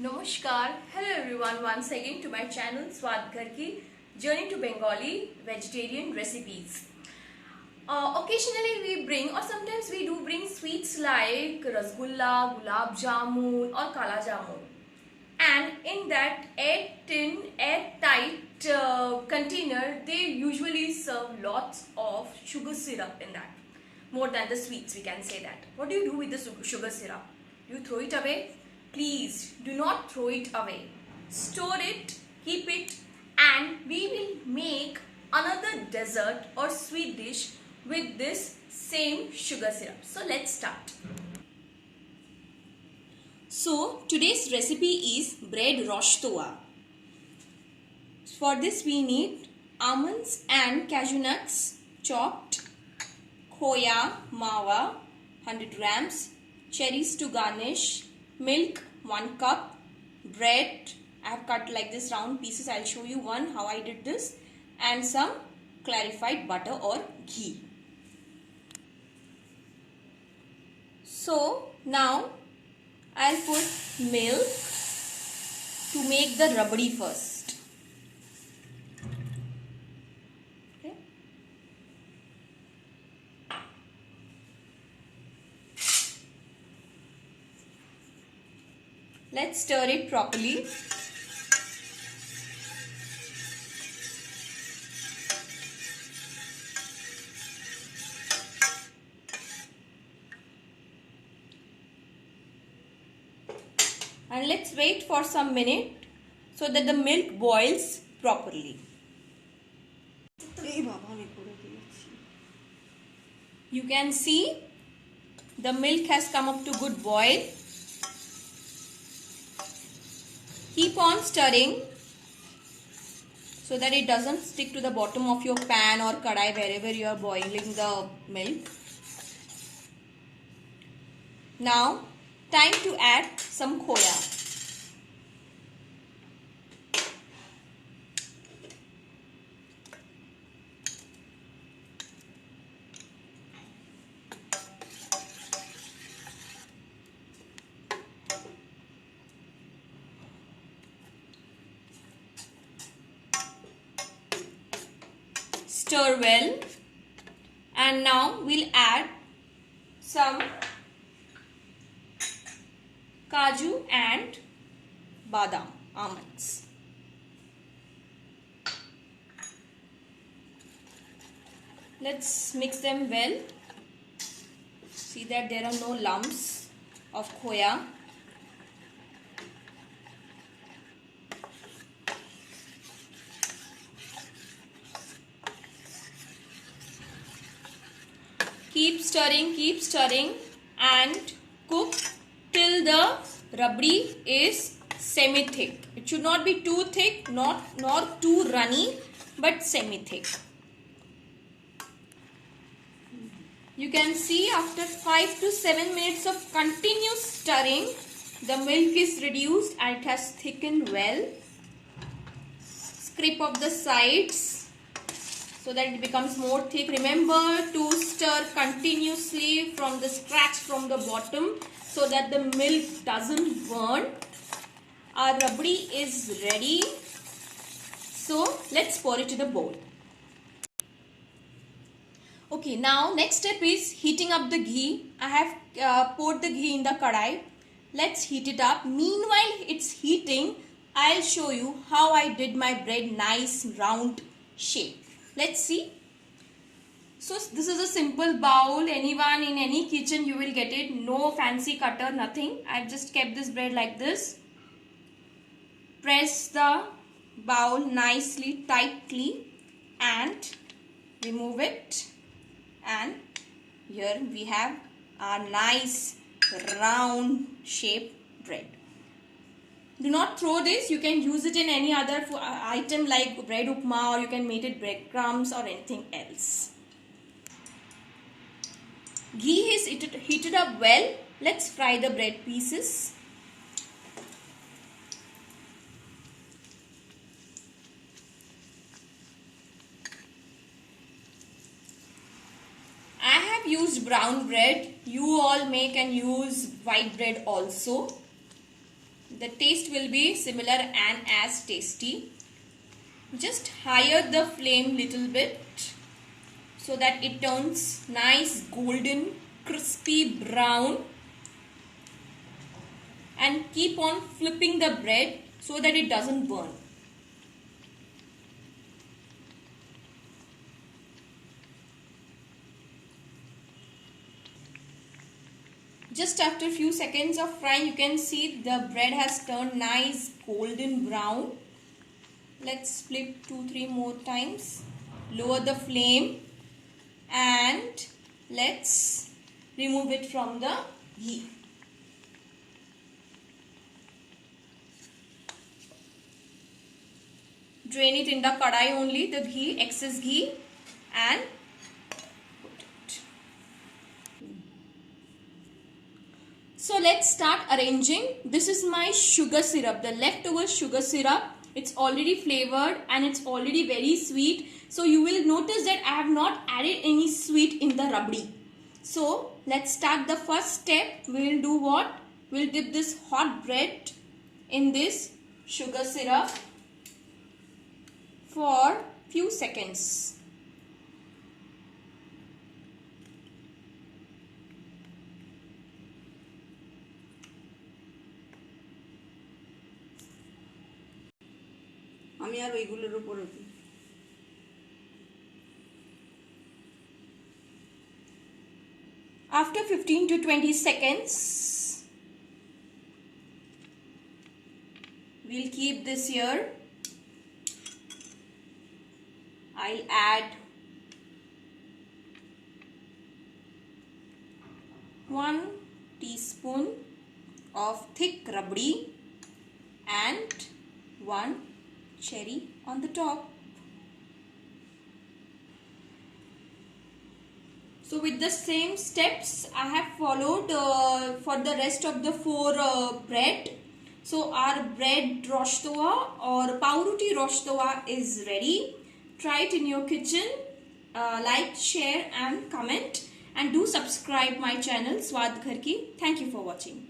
Namaskar. Hello everyone once again to my channel Swad Ghar Ki Journey to Bengali Vegetarian Recipes. Occasionally we bring or sometimes we do bring sweets like rasgulla, gulab jamun or kala jamun. And in that airtight container, they usually serve lots of sugar syrup in that. More than the sweets, we can say that. What do you do with the sugar syrup? Do you throw it away? Please do not throw it away. Store it, keep it, and we will make another dessert or sweet dish with this same sugar syrup. So let's start. So today's recipe is bread roshtoa. For this we need almonds and cashew nuts chopped, khoya, mawa 100 grams, cherries to garnish, milk 1 cup, bread I have cut like this round pieces. I'll show you one how I did this, and some clarified butter or ghee. So now I'll put milk to make the rabdi first. Okay. Let's stir it properly. And let's wait for some minute so that the milk boils properly. You can see the milk has come up to good boil. Keep on stirring so that it doesn't stick to the bottom of your pan or kadai wherever you are boiling the milk. Now time to add some khoya. Stir well, and now we'll add some kaju and badam almonds. Let's mix them well. See that there are no lumps of khoya. Keep stirring and cook till the rabdi is semi-thick. It should not be too thick, nor too runny, but semi-thick. You can see after 5 to 7 minutes of continuous stirring, the milk is reduced and it has thickened well. Scrape off the sides so that it becomes more thick. Remember to stir continuously from the scratch from the bottom so that the milk doesn't burn. Our rabdi is ready. So let's pour it to the bowl. Okay, now next step is heating up the ghee. I have poured the ghee in the kadai. Let's heat it up. Meanwhile it's heating, I'll show you how I did my bread nice round shape. Let's see. So this is a simple bowl. Anyone in any kitchen you will get it. No fancy cutter, nothing. I've just kept this bread like this. Press the bowl nicely, tightly, and remove it. And here we have our nice round shaped bread. Do not throw this. You can use it in any other item like bread upma, or you can make it breadcrumbs or anything else. Ghee is heated up well. Let's fry the bread pieces. I have used brown bread. You all may can use white bread also. the taste will be similar and as tasty. Just higher the flame little bit so that it turns nice golden crispy brown, and keep on flipping the bread so that it doesn't burn. Just after a few seconds of frying, you can see the bread has turned nice golden brown. Let's flip 2-3 more times. Lower the flame and let's remove it from the ghee. Drain it in the kadai only, the ghee, excess ghee, and put it. So let's start arranging. This is my sugar syrup, the leftover sugar syrup. It's already flavored and it's already very sweet. So you will notice that I have not added any sweet in the rabdi. So let's start the first step. We'll do what? We'll dip this hot bread in this sugar syrup for few seconds. After 15 to 20 seconds, we'll keep this here. I'll add 1 teaspoon of thick rabdi and 1 cherry on the top. So with the same steps I have followed for the rest of the 4 bread. So our bread rosh-towa or pavruti rosh-towa is ready. Try it in your kitchen. Like, share and comment, and do subscribe my channel Swad Ghar Ki. Thank you for watching.